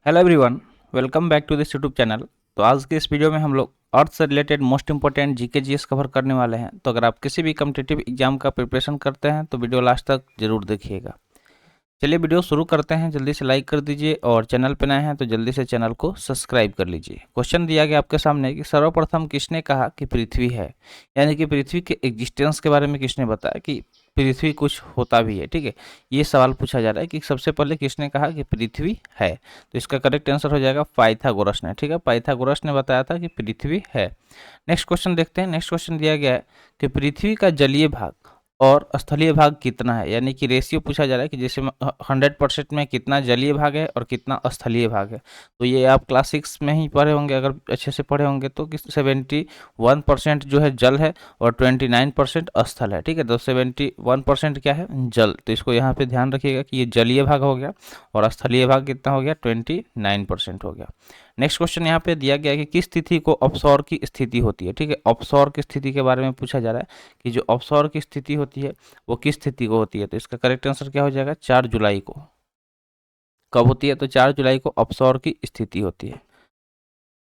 Hello everyone, welcome back to this YouTube channel. तो आज के इस वीडियो में हम लोग अर्थ से related most important GK GS cover करने वाले हैं। तो अगर आप किसी भी कम्पिटिटिव एग्जाम का प्रिपरेशन करते हैं तो वीडियो लास्ट तक जरूर देखिएगा। चलिए वीडियो शुरू करते हैं। जल्दी से लाइक कर दीजिए और चैनल पर नए हैं तो जल्दी से चैनल को सब्सक्राइब कर लीजिए। क्वेश्चन दिया गया आपके सामने कि सर्वप्रथम किसने कहा कि पृथ्वी है, यानी कि पृथ्वी के एग्जिस्टेंस के बारे में किसने बताया कि पृथ्वी कुछ होता भी है। ठीक है, ये सवाल पूछा जा रहा है कि सबसे पहले किसने कहा कि पृथ्वी है। तो इसका करेक्ट आंसर हो जाएगा पाइथागोरस ने। ठीक है, पाइथागोरस ने बताया था कि पृथ्वी है। नेक्स्ट क्वेश्चन देखते हैं। नेक्स्ट क्वेश्चन दिया गया है कि पृथ्वी का जलीय भाग और स्थलीय भाग कितना है, यानी कि रेशियो पूछा जा रहा है कि जैसे 100% में कितना जलीय भाग है और कितना स्थलीय भाग है। तो ये आप क्लास 6 में ही पढ़े होंगे, अगर अच्छे से पढ़े होंगे तो कि 71% जो है जल है और 29% स्थल है। ठीक है, तो 71% क्या है, जल। तो इसको यहाँ पे ध्यान रखिएगा कि ये जलीय भाग हो गया और स्थलीय भाग कितना हो गया, 29% हो गया। नेक्स्ट क्वेश्चन यहाँ पे दिया गया है कि किस तिथि को ऑफशोर की स्थिति होती है। ठीक है, ऑफशोर की स्थिति के बारे में पूछा जा रहा है कि जो ऑफशोर की स्थिति होती है वो किस तिथि को होती है। तो इसका करेक्ट आंसर क्या हो जाएगा, 4 जुलाई को। कब होती है, तो 4 जुलाई को ऑफशोर की स्थिति होती है।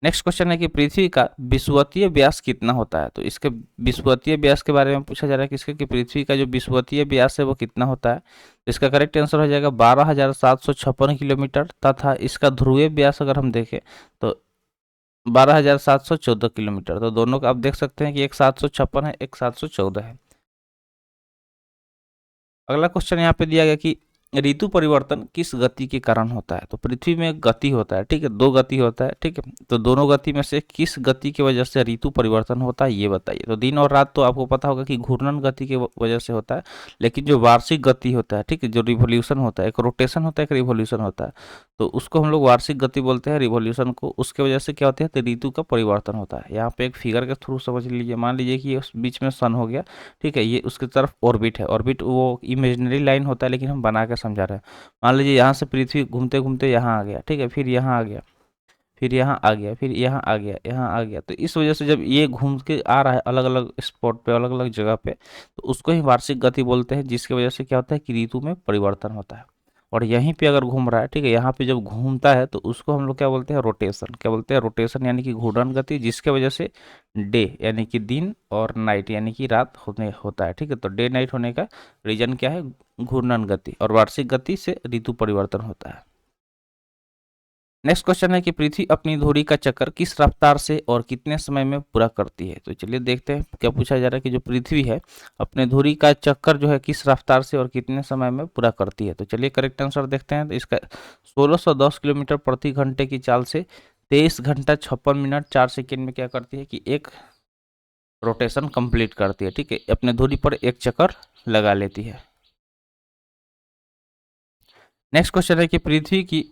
नेक्स्ट क्वेश्चन है कि पृथ्वी का विषुवतीय व्यास कितना होता है। तो इसके विषुवतीय व्यास के बारे में पूछा जा रहा है किसके, कि पृथ्वी का जो विषुवतीय व्यास है वो कितना होता है। तो इसका करेक्ट आंसर हो जाएगा 12,756 किलोमीटर, तथा इसका ध्रुवीय व्यास अगर हम देखें तो 12,714 किलोमीटर। तो दोनों का आप देख सकते हैं कि एक 756 है, एक 714 है। अगला क्वेश्चन यहाँ पे दिया गया कि ऋतु परिवर्तन किस गति के कारण होता है। तो पृथ्वी में गति होता है, ठीक है, दो गति होता है। ठीक है, तो दोनों गति में से किस गति की वजह से ऋतु परिवर्तन होता है ये बताइए। तो दिन और रात तो आपको पता होगा कि घूर्णन गति की वजह से होता है, लेकिन जो वार्षिक गति होता है, ठीक है, जो रिवोल्यूशन होता है, एक रोटेशन होता है, एक रिवोल्यूशन होता है, तो उसको हम लोग वार्षिक गति बोलते हैं, रिवोल्यूशन को। उसके वजह से क्या होता है, तो ऋतु का परिवर्तन होता है। यहाँ पे एक फिगर के थ्रू समझ लीजिए। मान लीजिए कि ये बीच में सन हो गया, ठीक है, ये उसकी तरफ ऑर्बिट है। ऑर्बिट वो इमेजिनरी लाइन होता है, लेकिन हम बना के समझा रहे हैं। मान लीजिए यहाँ से पृथ्वी घूमते घूमते यहाँ आ गया, ठीक है, फिर यहाँ आ गया, फिर यहाँ आ गया, फिर यहाँ आ गया, यहाँ आ गया। तो इस वजह से जब ये घूम के आ रहा है अलग अलग स्पॉट पे, अलग अलग जगह पे, तो उसको ही वार्षिक गति बोलते हैं, जिसकी वजह से क्या होता है कि ऋतु में परिवर्तन होता है। और यहीं पे अगर घूम रहा है, ठीक है, यहाँ पे जब घूमता है तो उसको हम लोग क्या बोलते हैं, रोटेशन। क्या बोलते हैं, रोटेशन, यानी कि घूर्णन गति, जिसके वजह से डे यानी कि दिन और नाइट यानी कि रात होने होता है। ठीक है, तो डे नाइट होने का रीजन क्या है, घूर्णन गति, और वार्षिक गति से ऋतु परिवर्तन होता है। नेक्स्ट क्वेश्चन है कि पृथ्वी अपनी धुरी का चक्कर किस रफ्तार से और कितने समय में पूरा करती है। तो चलिए देखते हैं क्या पूछा जा रहा है कि जो पृथ्वी है अपने धुरी का चक्कर जो है किस रफ्तार से और कितने समय में पूरा करती है। तो चलिए करेक्ट आंसर देखते हैं। तो इसका 1610 किलोमीटर प्रति घंटे की चाल से 23 घंटा 56 मिनट 4 सेकेंड में क्या करती है कि एक रोटेशन कंप्लीट करती है। ठीक है, अपने धुरी पर एक चक्कर लगा लेती है। नेक्स्ट क्वेश्चन है कि पृथ्वी की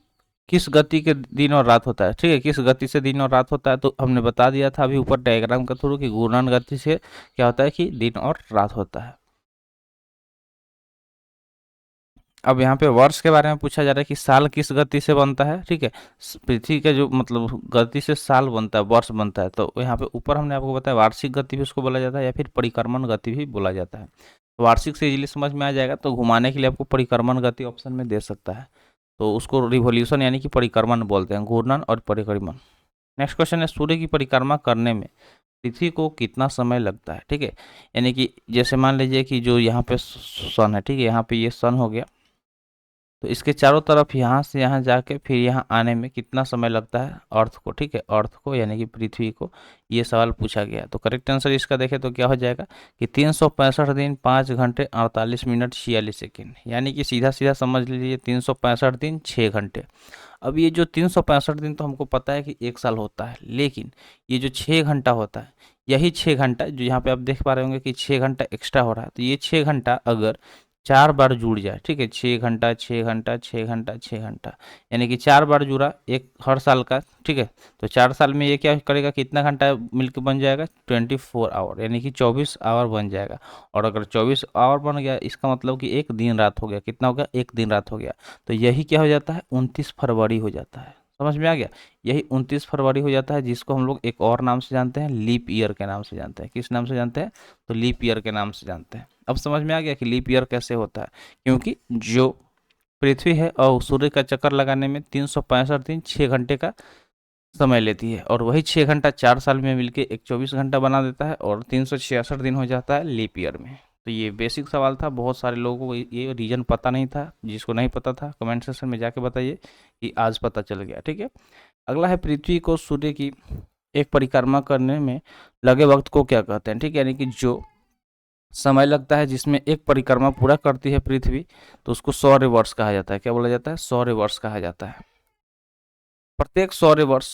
किस गति के दिन और रात होता है। ठीक है, किस गति से दिन और रात होता है, तो हमने बता दिया था अभी ऊपर डायग्राम के थ्रू कि घूर्णन गति से क्या होता है कि दिन और रात होता है। अब यहाँ पे वर्ष के बारे में पूछा जा रहा है कि साल किस गति से बनता है। ठीक है, पृथ्वी के जो मतलब गति से साल बनता है, वर्ष बनता है। तो यहाँ पे ऊपर हमने आपको बताया वार्षिक गति भी उसको बोला जाता है या फिर परिक्रमण गति भी बोला जाता है। वार्षिक से इजीली समझ में आ जाएगा, तो घुमाने के लिए आपको परिक्रमण गति ऑप्शन में दे सकता है। तो उसको रिवोल्यूशन यानी कि परिक्रमण बोलते हैं, घूर्णन और परिक्रमण। नेक्स्ट क्वेश्चन है सूर्य की परिक्रमा करने में पृथ्वी को कितना समय लगता है। ठीक है, यानी कि जैसे मान लीजिए कि जो यहाँ पे सन है, ठीक है, यहाँ पे ये सन हो गया, तो इसके चारों तरफ यहाँ से यहाँ जाके फिर यहाँ आने में कितना समय लगता है अर्थ को। ठीक है, अर्थ को यानी कि पृथ्वी को, ये सवाल पूछा गया। तो करेक्ट आंसर इसका देखें तो क्या हो जाएगा कि 365 दिन 5 घंटे 48 मिनट 46 सेकेंड, यानी कि सीधा सीधा समझ लीजिए 365 दिन 6 घंटे। अब ये जो 365 दिन तो हमको पता है कि एक साल होता है, लेकिन ये जो 6 घंटा होता है, यही 6 घंटा जो यहाँ पे आप देख पा रहे होंगे कि 6 घंटा एक्स्ट्रा हो रहा है, तो ये 6 घंटा अगर 4 बार जुड़ जाए, ठीक है, 6 घंटा 6 घंटा 6 घंटा 6 घंटा, यानी कि 4 बार जुड़ा एक हर साल का। ठीक है, तो 4 साल में ये क्या करेगा, कितना घंटा मिलकर बन जाएगा, 24 आवर, यानी कि 24 आवर बन जाएगा। और अगर 24 आवर बन गया, इसका मतलब कि एक दिन रात हो गया। कितना हो गया, एक दिन रात हो गया। तो यही क्या हो जाता है, 29 फरवरी हो जाता है। समझ में आ गया, यही 29 फरवरी हो जाता है, जिसको हम लोग एक और नाम से जानते हैं, लीप ईयर के नाम से जानते हैं। किस नाम से जानते हैं, तो लीप ईयर के नाम से जानते हैं। अब समझ में आ गया कि लीप ईयर कैसे होता है, क्योंकि जो पृथ्वी है और सूर्य का चक्कर लगाने में 365 दिन 6 घंटे का समय लेती है, और वही 6 घंटा 4 साल में मिलके एक 24 घंटा बना देता है, और 366 दिन हो जाता है लीप ईयर में। तो ये बेसिक सवाल था, बहुत सारे लोगों को ये रीजन पता नहीं था। जिसको नहीं पता था कमेंट सेक्शन में जाके बताइए कि आज पता चल गया। ठीक है, अगला है पृथ्वी को सूर्य की एक परिक्रमा करने में लगे वक्त को क्या कहते हैं। ठीक है, यानी कि जो समय लगता है जिसमें एक परिक्रमा पूरा करती है पृथ्वी, तो उसको सौर्य वर्ष कहा जाता है। क्या बोला जाता है? सौर्य वर्ष कहा जाता है। प्रत्येक सौर्य वर्ष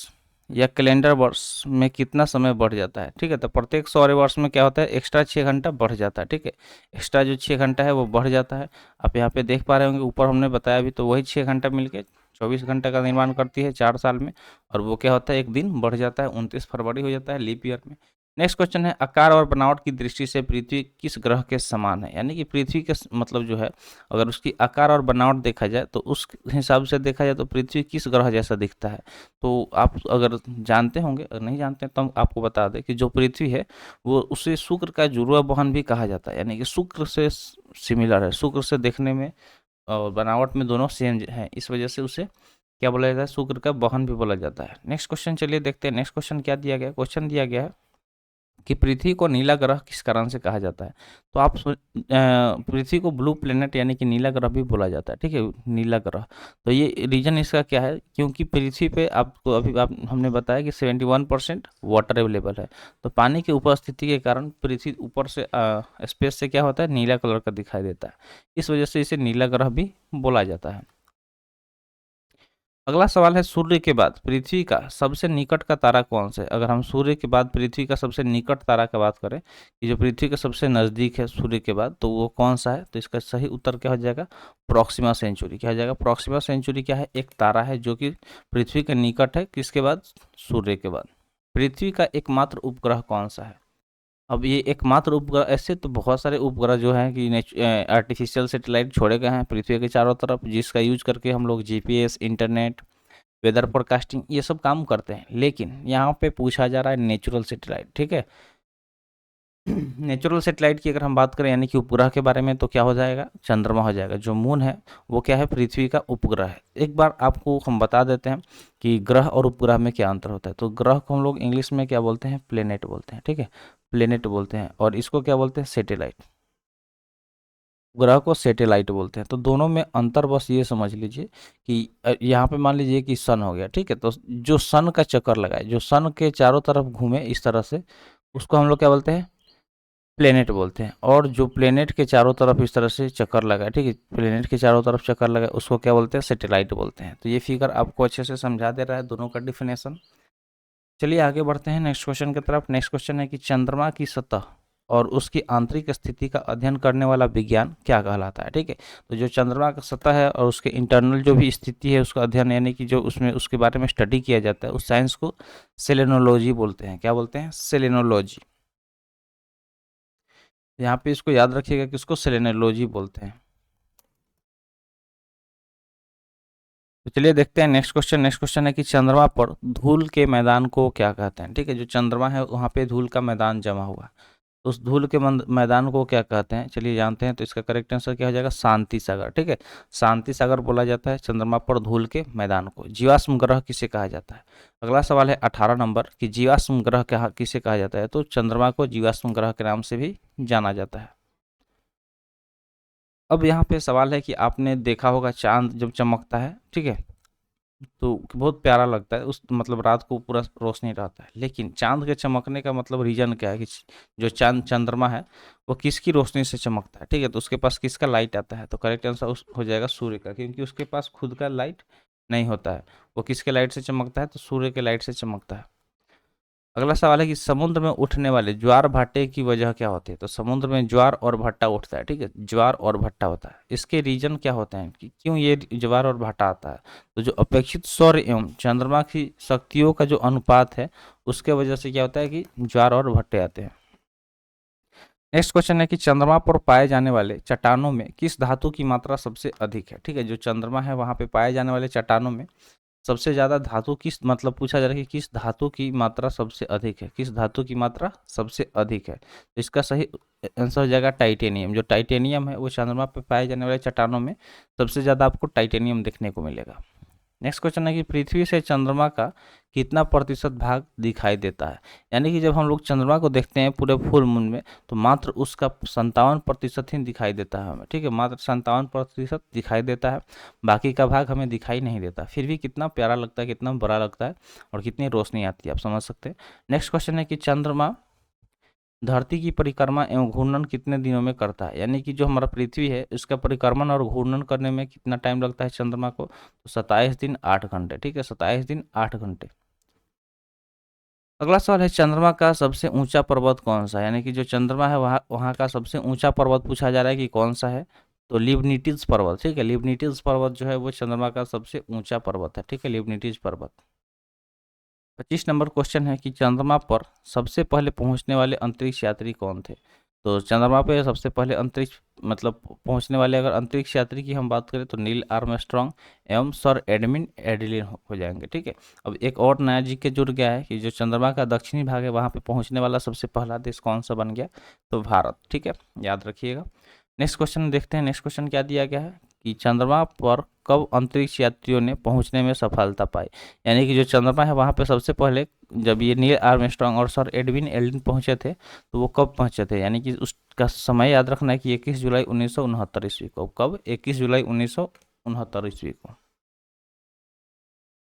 या कैलेंडर वर्ष में कितना समय बढ़ जाता है? ठीक है, तो प्रत्येक सौर्य वर्ष में क्या होता है? एक्स्ट्रा 6 घंटा बढ़ जाता है। ठीक है, एक्स्ट्रा जो 6 घंटा है वो बढ़ जाता है। आप यहाँ पे देख पा रहे होंगे, ऊपर हमने बताया भी, तो वही 6 घंटा मिलके 24 घंटे का निर्माण करती है 4 साल में, और वो क्या होता है? एक दिन बढ़ जाता है, 29 फरवरी हो जाता है लीप ईयर में। नेक्स्ट क्वेश्चन है, आकार और बनावट की दृष्टि से पृथ्वी किस ग्रह के समान है? यानी कि पृथ्वी के मतलब जो है, अगर उसकी आकार और बनावट देखा जाए तो उस हिसाब से देखा जाए तो पृथ्वी किस ग्रह जैसा दिखता है? तो आप अगर जानते होंगे, अगर नहीं जानते तो हम आपको बता दें कि जो पृथ्वी है वो उसे शुक्र का जुड़वा बहन भी कहा जाता है। यानी कि शुक्र से सिमिलर है, शुक्र से देखने में और बनावट में दोनों सेम है, इस वजह से उसे क्या बोला जाता है? शुक्र का बहन भी बोला जाता है। नेक्स्ट क्वेश्चन चलिए देखते हैं। नेक्स्ट क्वेश्चन क्या दिया गया? क्वेश्चन दिया गया है कि पृथ्वी को नीला ग्रह किस कारण से कहा जाता है? तो आप पृथ्वी को ब्लू प्लेनेट यानी कि नीला ग्रह भी बोला जाता है। ठीक है, नीला ग्रह। तो ये रीजन इसका क्या है? क्योंकि पृथ्वी पे आपको अभी हमने बताया कि 71% वाटर अवेलेबल है, तो पानी की उपस्थिति के कारण पृथ्वी ऊपर से स्पेस से क्या होता है? नीला कलर का दिखाई देता है, इस वजह से इसे नीला ग्रह भी बोला जाता है। अगला सवाल है, सूर्य के बाद पृथ्वी का सबसे निकट का तारा कौन सा है? अगर हम सूर्य के बाद पृथ्वी का सबसे निकट तारा की बात करें कि जो पृथ्वी के सबसे नज़दीक है सूर्य के बाद, तो वो कौन सा है? तो इसका सही उत्तर क्या हो जाएगा? Proxima Centauri. क्या हो जाएगा? प्रॉक्सिमा सेंचुरी क्या है? एक तारा है जो कि पृथ्वी के निकट है। किसके बाद? सूर्य के बाद। पृथ्वी का एकमात्र उपग्रह कौन सा है? अब ये एकमात्र उपग्रह, ऐसे तो बहुत सारे उपग्रह जो हैं कि आर्टिफिशियल सैटेलाइट छोड़े गए हैं पृथ्वी के चारों तरफ, जिसका यूज करके हम लोग जीपीएस, इंटरनेट, वेदर फोरकास्टिंग ये सब काम करते हैं। लेकिन यहाँ पे पूछा जा रहा है नेचुरल सैटेलाइट। ठीक है, नेचुरल सैटेलाइट की अगर हम बात करें यानी कि उपग्रह के बारे में, तो क्या हो जाएगा? चंद्रमा हो जाएगा। जो मून है वो क्या है? पृथ्वी का उपग्रह है। एक बार आपको हम बता देते हैं कि ग्रह और उपग्रह में क्या अंतर होता है। तो ग्रह को हम लोग इंग्लिश में क्या बोलते हैं? प्लेनेट बोलते हैं। ठीक है, प्लेनेट बोलते हैं, और इसको क्या बोलते हैं? सैटेलाइट। ग्रह को सैटेलाइट बोलते हैं। तो दोनों में अंतर बस ये समझ लीजिए कि यहाँ पे मान लीजिए कि सन हो गया। ठीक है, तो जो सन का चक्कर लगाए, जो सन के चारों तरफ घूमे इस तरह से, उसको हम लोग क्या बोलते हैं? प्लेनेट बोलते हैं। और जो प्लेनेट के चारों तरफ इस तरह से चक्कर लगाए, ठीक है, प्लेनेट के चारों तरफ चक्कर लगाए, उसको क्या बोलते हैं? सैटेलाइट बोलते हैं। तो ये फिगर आपको अच्छे से समझा दे रहा है दोनों का डिफिनेशन। चलिए आगे बढ़ते हैं नेक्स्ट क्वेश्चन की तरफ। नेक्स्ट क्वेश्चन है कि चंद्रमा की सतह और उसकी आंतरिक स्थिति का अध्ययन करने वाला विज्ञान क्या कहलाता है? ठीक है, तो जो चंद्रमा का सतह है और उसके इंटरनल जो भी स्थिति है उसका अध्ययन, यानी कि जो उसमें उसके बारे में स्टडी किया जाता है, उस साइंस को सेलेनोलॉजी बोलते हैं। क्या बोलते हैं? सेलेनोलॉजी। यहाँ पे इसको याद रखिएगा कि उसको सेलेनोलॉजी बोलते हैं। तो चलिए देखते हैं नेक्स्ट क्वेश्चन। नेक्स्ट क्वेश्चन है कि चंद्रमा पर धूल के मैदान को क्या कहते हैं? ठीक है, जो चंद्रमा है वहाँ पे धूल का मैदान जमा हुआ, उस धूल के मैदान को क्या कहते हैं? चलिए जानते हैं। तो इसका करेक्ट आंसर क्या हो जाएगा? शांति सागर। ठीक है, शांति सागर बोला जाता है चंद्रमा पर धूल के मैदान को। जीवाश्म ग्रह किसे कहा जाता है? अगला सवाल है 18 नंबर कि जीवाश्म ग्रह क्या किसे कहा जाता है? तो चंद्रमा को जीवाश्म ग्रह के नाम से भी जाना जाता है। अब यहाँ पे सवाल है कि आपने देखा होगा चांद जब चमकता है, ठीक है, तो बहुत प्यारा लगता है, उस मतलब रात को पूरा रोशनी रहता है। लेकिन चांद के चमकने का मतलब रीजन क्या है कि जो चांद चंद्रमा है वो किसकी रोशनी से चमकता है? ठीक है, तो उसके पास किसका लाइट आता है? तो करेक्ट आंसर हो जाएगा सूर्य का, क्योंकि उसके पास खुद का लाइट नहीं होता है। वो किसके लाइट से चमकता है? तो सूर्य के लाइट से चमकता है। अगला सवाल है कि समुद्र में उठने वाले ज्वार भाटे की वजह क्या होती है? तो समुद्र में ज्वार और भट्टा उठता है। ठीक है, ज्वार और भट्टा होता है। इसके रीजन क्या होते हैं कि क्यों ये ज्वार और भट्टा आता है? तो जो अपेक्षित सौर एवं चंद्रमा की शक्तियों का जो अनुपात है उसके वजह से क्या होता है कि ज्वार और भट्टे आते हैं। नेक्स्ट क्वेश्चन है कि चंद्रमा पर पाए जाने वाले चट्टानों में किस धातु की मात्रा सबसे अधिक है? ठीक है, जो चंद्रमा है वहां पे पाए जाने वाले चट्टानों में सबसे ज़्यादा धातु किस, मतलब पूछा जा रहा है कि किस धातु की मात्रा सबसे अधिक है, किस धातु की मात्रा सबसे अधिक है। तो इसका सही आंसर हो जाएगा टाइटेनियम। जो टाइटेनियम है वो चंद्रमा पर पाए जाने वाले चट्टानों में सबसे ज़्यादा आपको टाइटेनियम देखने को मिलेगा। नेक्स्ट क्वेश्चन है कि पृथ्वी से चंद्रमा का कितना प्रतिशत भाग दिखाई देता है। यानी कि जब हम लोग चंद्रमा को देखते हैं पूरे फुल मून में तो मात्र उसका 57% ही दिखाई देता है हमें, ठीक है, मात्र 57% दिखाई देता है, बाकी का भाग हमें दिखाई नहीं देता। फिर भी कितना प्यारा लगता है, कितना बड़ा लगता है और कितनी रोशनी आती है, आप समझ सकते हैं। नेक्स्ट क्वेश्चन है कि चंद्रमा धरती की परिक्रमा एवं घूर्णन कितने दिनों में करता है। यानी कि जो हमारा पृथ्वी है उसका परिक्रमण और घूर्णन करने में कितना टाइम लगता है चंद्रमा को, तो 27 दिन 8 घंटे, ठीक है, 27 दिन 8 घंटे। अगला सवाल है चंद्रमा का सबसे ऊंचा पर्वत कौन सा है। यानी कि जो चंद्रमा है वहाँ का सबसे ऊंचा पर्वत पूछा जा रहा है कि कौन सा है, तो लिबनिटीज पर्वत, ठीक है, लिबनिटीज पर्वत जो है वो चंद्रमा का सबसे ऊंचा पर्वत है, ठीक है, लिबनिटीज पर्वत। 25 नंबर क्वेश्चन है कि चंद्रमा पर सबसे पहले पहुंचने वाले अंतरिक्ष यात्री कौन थे। तो चंद्रमा पे सबसे पहले अंतरिक्ष मतलब पहुंचने वाले अगर अंतरिक्ष यात्री की हम बात करें तो नील आर्मस्ट्रॉन्ग एवं सर एडमिन एडिलिन हो जाएंगे, ठीक है। अब एक और नया जीके जुड़ गया है कि जो चंद्रमा का दक्षिणी भाग है वहाँ पे पहुँचने वाला सबसे पहला देश कौन सा बन गया, तो भारत, ठीक है, याद रखिएगा। नेक्स्ट क्वेश्चन देखते हैं। नेक्स्ट क्वेश्चन क्या दिया गया है कि चंद्रमा पर कब अंतरिक्ष यात्रियों ने पहुंचने में सफलता पाई। यानी कि जो चंद्रमा है वहाँ पे सबसे पहले जब ये नील आर्मस्ट्रॉन्ग और सर एडविन एल्ड्रिन पहुंचे थे तो वो कब पहुंचे थे। यानी कि उसका समय याद रखना है कि 21 जुलाई 1969 ईस्वी को। कब? 21 जुलाई 1969 ईस्वी को।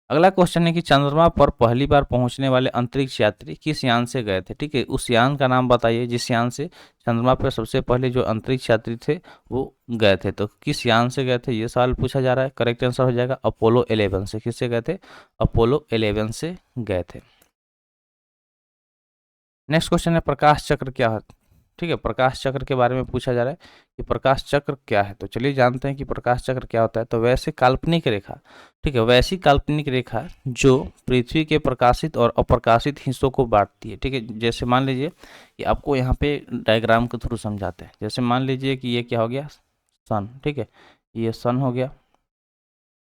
अगला क्वेश्चन है कि चंद्रमा पर पहली बार पहुंचने वाले अंतरिक्ष यात्री किस यान से गए थे, ठीक है, उस यान का नाम बताइए जिस यान से चंद्रमा पर सबसे पहले जो अंतरिक्ष यात्री थे वो गए थे। तो किस यान से गए थे ये सवाल पूछा जा रहा है। करेक्ट आंसर हो जाएगा अपोलो 11 से। किससे गए थे? अपोलो 11 से गए थे। नेक्स्ट क्वेश्चन है प्रकाश चक्र क्या है, ठीक है, प्रकाश चक्र के बारे में पूछा जा रहा है कि प्रकाश चक्र क्या है। तो चलिए जानते हैं कि प्रकाश चक्र क्या होता है। तो वैसे काल्पनिक रेखा, ठीक है, वैसी काल्पनिक रेखा जो पृथ्वी के प्रकाशित और अप्रकाशित हिस्सों को बांटती है, ठीक है। जैसे मान लीजिए कि आपको यहाँ पे डायग्राम के थ्रू समझाते हैं। जैसे मान लीजिए कि ये क्या हो गया, सन, ठीक है, ये सन हो गया,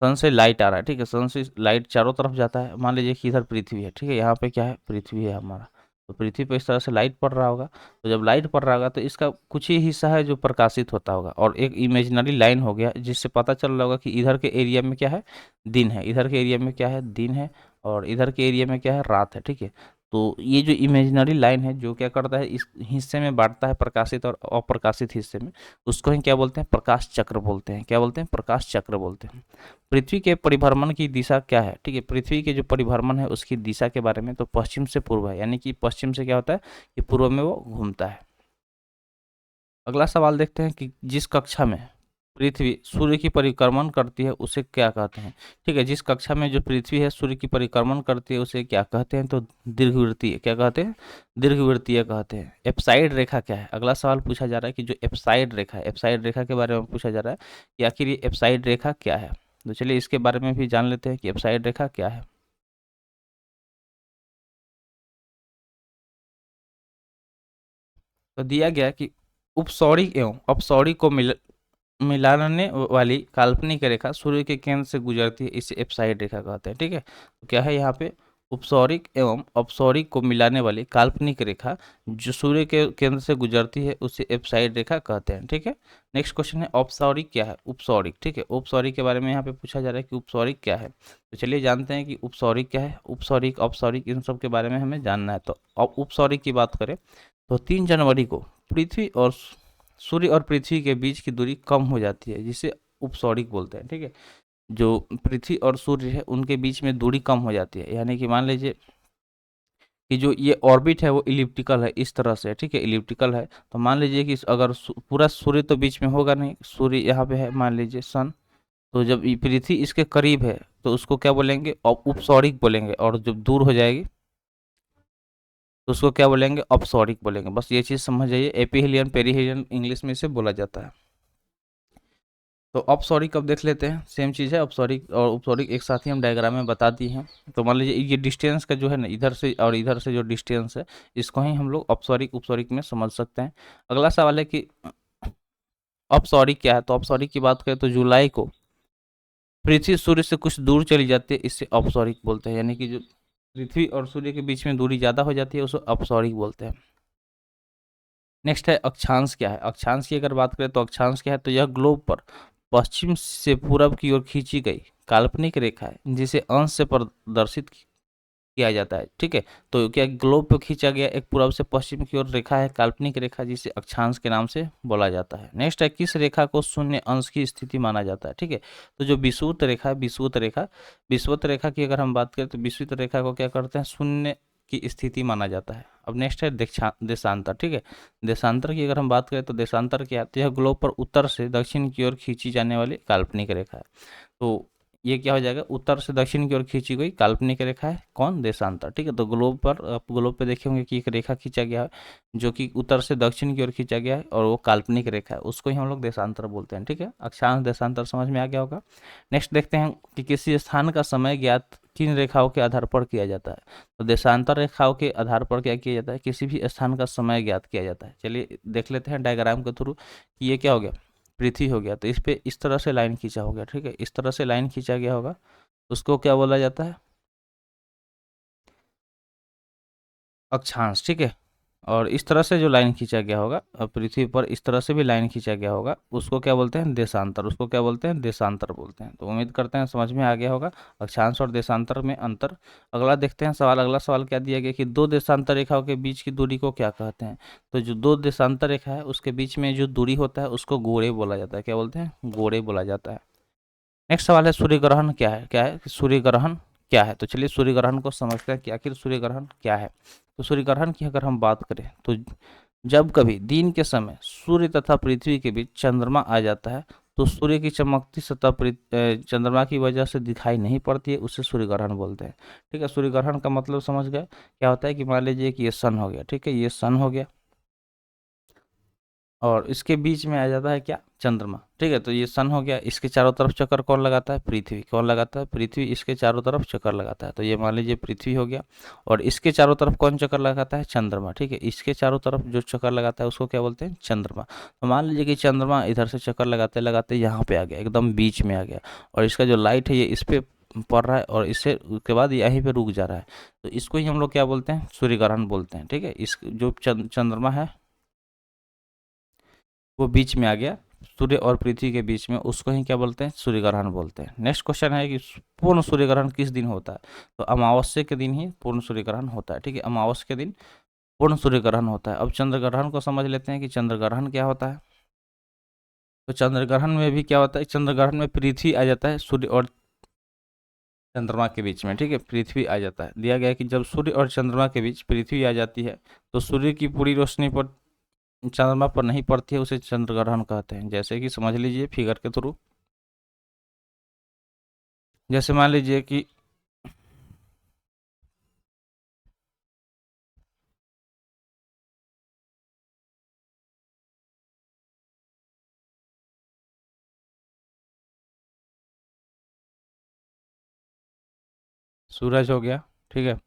सन से लाइट आ रहा है, ठीक है, सन से लाइट चारों तरफ जाता है। मान लीजिए कि इधर पृथ्वी है, ठीक है, यहाँ पे क्या है, पृथ्वी है हमारा, तो पृथ्वी पे इस तरह से लाइट पड़ रहा होगा। तो जब लाइट पड़ रहा होगा तो इसका कुछ ही हिस्सा है जो प्रकाशित होता होगा और एक इमेजिनरी लाइन हो गया जिससे पता चल रहा होगा कि इधर के एरिया में क्या है, दिन है, इधर के एरिया में क्या है, दिन है, और इधर के एरिया में क्या है, रात है, ठीक है। तो ये जो इमेजिनरी लाइन है जो क्या करता है, इस हिस्से में बांटता है प्रकाशित और अप्रकाशित हिस्से में, उसको ही क्या बोलते हैं, प्रकाश चक्र बोलते हैं। क्या बोलते हैं? प्रकाश चक्र बोलते हैं। पृथ्वी के परिभ्रमण की दिशा क्या है, ठीक है, पृथ्वी के जो परिभ्रमण है उसकी दिशा के बारे में, तो पश्चिम से पूर्व है। यानी कि पश्चिम से क्या होता है कि पूर्व में वो घूमता है। अगला सवाल देखते हैं कि जिस कक्षा में पृथ्वी सूर्य की परिक्रमण करती है उसे क्या कहते हैं, ठीक है, जिस कक्षा में जो पृथ्वी है सूर्य की परिक्रमण करती है उसे क्या कहते हैं, तो दीर्घवृत्तीय, क्या कहते हैं, दीर्घवृत्तीय कहते हैं। एप्साइड रेखा क्या है? अगला सवाल पूछा जा रहा है कि जो एप्साइड रेखा है, एप्साइड रेखा के बारे में पूछा जा रहा है कि आखिर ये एप्साइड रेखा क्या है। तो चलिए इसके बारे में भी जान लेते हैं कि एप्साइड रेखा क्या है। तो दिया गया कि उपसौरिक एवं अपसौरिक को मिलाने वाली काल्पनिक रेखा सूर्य के केंद्र से गुजरती है, इसे एप्साइड रेखा कहते हैं, ठीक है। तो क्या है यहाँ पे, उपसौरिक एवं अपसौरिक को मिलाने वाली काल्पनिक रेखा जो सूर्य के केंद्र से गुजरती है उसे एप्साइड रेखा कहते हैं, ठीक है। नेक्स्ट क्वेश्चन है अपसौरिक क्या है, उपसौरिक, ठीक है, उपसौरिक के बारे में यहाँ पे पूछा जा रहा है कि उपसौरिक क्या है। तो चलिए जानते हैं कि उपसौरिक क्या है। उपसौरिक, अपसौरिक, इन सब के बारे में हमें जानना है। तो उपसौरिक की बात करें तो 3 जनवरी को पृथ्वी और सूर्य और पृथ्वी के बीच की दूरी कम हो जाती है जिसे उपसौरिक बोलते हैं, ठीक है। जो पृथ्वी और सूर्य है उनके बीच में दूरी कम हो जाती है। यानी कि मान लीजिए कि जो ये ऑर्बिट है वो इलिप्टिकल है, इस तरह से, ठीक है, इलिप्टिकल है। तो मान लीजिए कि अगर पूरा सूर्य तो बीच में होगा नहीं, सूर्य यहाँ पे है मान लीजिए सन, तो जब ये पृथ्वी इसके करीब है तो उसको क्या बोलेंगे, उपसौरिक बोलेंगे, और जब दूर हो जाएगी तो उसको क्या बोलेंगे, अपसौरिक बोलेंगे। बस ये चीज़ समझ जाइए, एपीहेलियन पेरीहेलियन इंग्लिश में इसे बोला जाता है। तो अपसौरिक अब देख लेते हैं, सेम चीज़ है, अपसौरिक और उपसौरिक एक साथ ही हम डायग्राम में बता दी हैं। तो मान लीजिए ये डिस्टेंस का जो है ना, इधर से और इधर से जो डिस्टेंस है इसको ही हम लोग अपसौरिक उपसौरिक में समझ सकते हैं। अगला सवाल है कि अपसौरिक क्या है। तो अपसौरिक की बात करें तो जुलाई को पृथ्वी सूर्य से कुछ दूर चली जाती है, इससे अपसौरिक बोलते हैं। यानी कि जो पृथ्वी और सूर्य के बीच में दूरी ज़्यादा हो जाती है उसको अपसौरिक बोलते हैं। नेक्स्ट है अक्षांश क्या है। अक्षांश की अगर बात करें तो अक्षांश क्या है, तो यह ग्लोब पर पश्चिम से पूरब की ओर खींची गई काल्पनिक रेखा है जिसे अंश से प्रदर्शित किया जाता है। ठीक है, तो क्या ग्लोब पर खींचा गया एक पूरब से पश्चिम की ओर रेखा है, काल्पनिक रेखा, जिसे अक्षांश के नाम से बोला जाता है। नेक्स्ट है किस रेखा को शून्य अंश की स्थिति माना जाता है। ठीक है, तो जो विषुवत रेखा है, विषुवत रेखा की अगर हम बात करें तो विषुवत रेखा को क्या करते हैं, शून्य की स्थिति माना जाता है। अब नेक्स्ट है देशांतर। ठीक है, देशांतर की अगर हम बात करें तो देशांतर क्या है, तो यह ग्लोब पर उत्तर से दक्षिण की ओर खींची जाने वाली काल्पनिक रेखा है। तो ये क्या हो जाएगा, उत्तर से दक्षिण की ओर खींची गई काल्पनिक रेखा है, कौन, देशांतर। ठीक है, तो ग्लोब पर आप ग्लोब पे देखे होंगे कि एक रेखा खींचा गया है जो कि उत्तर से दक्षिण की ओर खींचा गया है और वो काल्पनिक रेखा है, उसको ही हम लोग देशांतर बोलते हैं। ठीक है, अक्षांश देशांतर समझ में आ गया होगा। नेक्स्ट देखते हैं कि किसी स्थान का समय ज्ञात किन रेखाओं के आधार पर किया जाता है। तो देशांतर रेखाओं के आधार पर क्या किया जाता है, किसी भी स्थान का समय ज्ञात किया जाता है। चलिए देख लेते हैं डायग्राम के थ्रू कि ये क्या हो गया, पृथ्वी हो गया, तो इस पे इस तरह से लाइन खींचा हो गया। ठीक है, इस तरह से लाइन खींचा गया होगा, उसको क्या बोला जाता है, अक्षांश। ठीक है, और इस तरह से जो लाइन खींचा गया होगा पृथ्वी पर इस तरह से भी लाइन खींचा गया होगा, उसको क्या बोलते हैं, देशांतर। उसको क्या बोलते हैं, देशांतर बोलते हैं। तो उम्मीद करते हैं समझ में आ गया होगा अक्षांश और देशांतर में अंतर। अगला देखते हैं सवाल, अगला सवाल क्या दिया गया कि दो देशांतर रेखाओं के बीच की दूरी को क्या कहते हैं। तो जो दो देशांतर रेखा है उसके बीच में जो दूरी होता है उसको गोड़े बोला जाता है। क्या बोलते हैं, गोड़े बोला जाता है। नेक्स्ट सवाल है सूर्य ग्रहण क्या है। क्या है, सूर्य ग्रहण क्या है। तो चलिए सूर्य ग्रहण को समझते हैं कि आखिर सूर्य ग्रहण क्या है। तो सूर्य ग्रहण की अगर हम बात करें तो जब कभी दिन के समय सूर्य तथा पृथ्वी के बीच चंद्रमा आ जाता है तो सूर्य की चमकती सतह चंद्रमा की वजह से दिखाई नहीं पड़ती है, उसे सूर्य ग्रहण बोलते हैं। ठीक है, सूर्य ग्रहण का मतलब समझ गए। क्या होता है कि मान लीजिए कि ये सन हो गया। ठीक है, ये सन हो गया और इसके बीच में आ जाता है क्या, चंद्रमा। ठीक है, तो ये सन हो गया, इसके चारों तरफ चक्कर कौन लगाता है, पृथ्वी। कौन लगाता है, पृथ्वी इसके चारों तरफ चक्कर लगाता है। तो ये मान लीजिए पृथ्वी हो गया और इसके चारों तरफ कौन चक्कर लगाता है, चंद्रमा। ठीक है, इसके चारों तरफ जो चक्कर लगाता है उसको क्या बोलते हैं, चंद्रमा। तो मान लीजिए कि चंद्रमा इधर से चक्कर लगाते लगाते यहाँ पे आ गया, एकदम बीच में आ गया और इसका जो लाइट है ये इस पे पड़ रहा है और इससे उसके बाद यहीं पे रुक जा रहा है, तो इसको ही हम लोग क्या बोलते हैं, सूर्य ग्रहण बोलते हैं। ठीक है, इस जो चंद्रमा है वो बीच में आ गया सूर्य और पृथ्वी के बीच में, उसको ही क्या बोलते हैं, सूर्य ग्रहण बोलते हैं। नेक्स्ट क्वेश्चन है कि पूर्ण सूर्य ग्रहण किस दिन होता है। तो अमावस्या के दिन ही पूर्ण सूर्य ग्रहण होता है। ठीक है, अमावस्या के दिन पूर्ण सूर्य ग्रहण होता है। अब चंद्र ग्रहण को समझ लेते हैं कि चंद्र ग्रहण क्या होता है। तो चंद्र ग्रहण में भी क्या होता है, चंद्र ग्रहण में पृथ्वी आ जाता है सूर्य और चंद्रमा के बीच में। ठीक है, पृथ्वी आ जाता है, दिया गया है कि जब सूर्य और चंद्रमा के बीच पृथ्वी आ जाती है तो सूर्य की पूरी रोशनी पर चंद्रमा पर नहीं पड़ती है, उसे चंद्र ग्रहण कहते हैं। जैसे कि समझ लीजिए फिगर के थ्रू, जैसे मान लीजिए कि सूरज हो गया। ठीक है,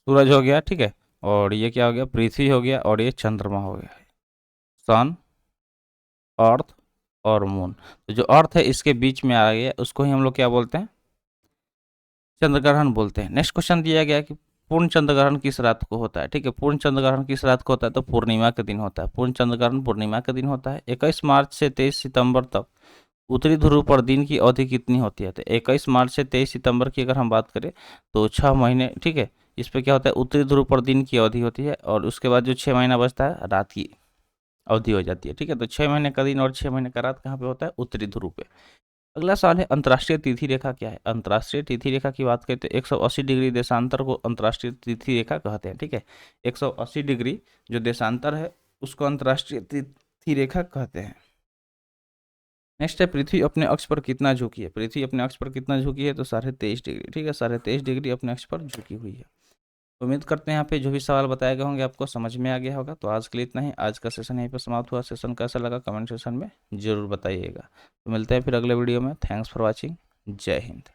सूरज हो गया। ठीक है, और ये क्या हो गया, पृथ्वी हो गया और ये चंद्रमा हो गया, सन, अर्थ और मून। तो जो अर्थ है इसके बीच में आ गया, उसको ही हम लोग क्या बोलते हैं, चंद्र ग्रहण बोलते हैं। नेक्स्ट क्वेश्चन दिया गया कि पूर्ण चंद्र ग्रहण किस रात को होता है। ठीक है, पूर्ण चंद्र ग्रहण किस रात को होता है, तो पूर्णिमा के दिन होता है। पूर्ण चंद्र ग्रहण पूर्णिमा के दिन होता है। 21 मार्च से 23 सितंबर तक उत्तरी ध्रुव पर दिन की अवधि कितनी होती है। तो 21 मार्च से 23 सितंबर की अगर हम बात करें तो 6 महीने। ठीक है, इस पर क्या होता है, उत्तरी ध्रुव पर दिन की अवधि होती है और उसके बाद जो 6 महीना बचता है रात की अवधि हो जाती है। ठीक है, तो 6 महीने का दिन और 6 महीने का रात कहाँ पे होता है, उत्तरी ध्रुव पे। अगला सवाल है अंतर्राष्ट्रीय तिथि रेखा क्या है। अंतर्राष्ट्रीय तिथि रेखा की बात करें तो 180 डिग्री देशांतर को अंतर्राष्ट्रीय तिथि रेखा कहते हैं। ठीक है, 180 डिग्री जो देशांतर है उसको अंतर्राष्ट्रीय तिथि रेखा कहते हैं। नेक्स्ट है पृथ्वी अपने अक्ष पर कितना झुकी है। पृथ्वी अपने अक्ष पर कितना झुकी है तो 23.5 डिग्री। ठीक है, 23.5 डिग्री अपने अक्ष पर झुकी हुई है। उम्मीद करते हैं यहाँ पे जो भी सवाल बताए गए होंगे आपको समझ में आ गया होगा। तो आज के लिए इतना ही। आज का सेशन यहीं पर समाप्त हुआ। सेशन कैसा लगा कमेंट सेशन में जरूर बताइएगा। तो मिलते हैं फिर अगले वीडियो में। Thanks for watching. जय हिंद।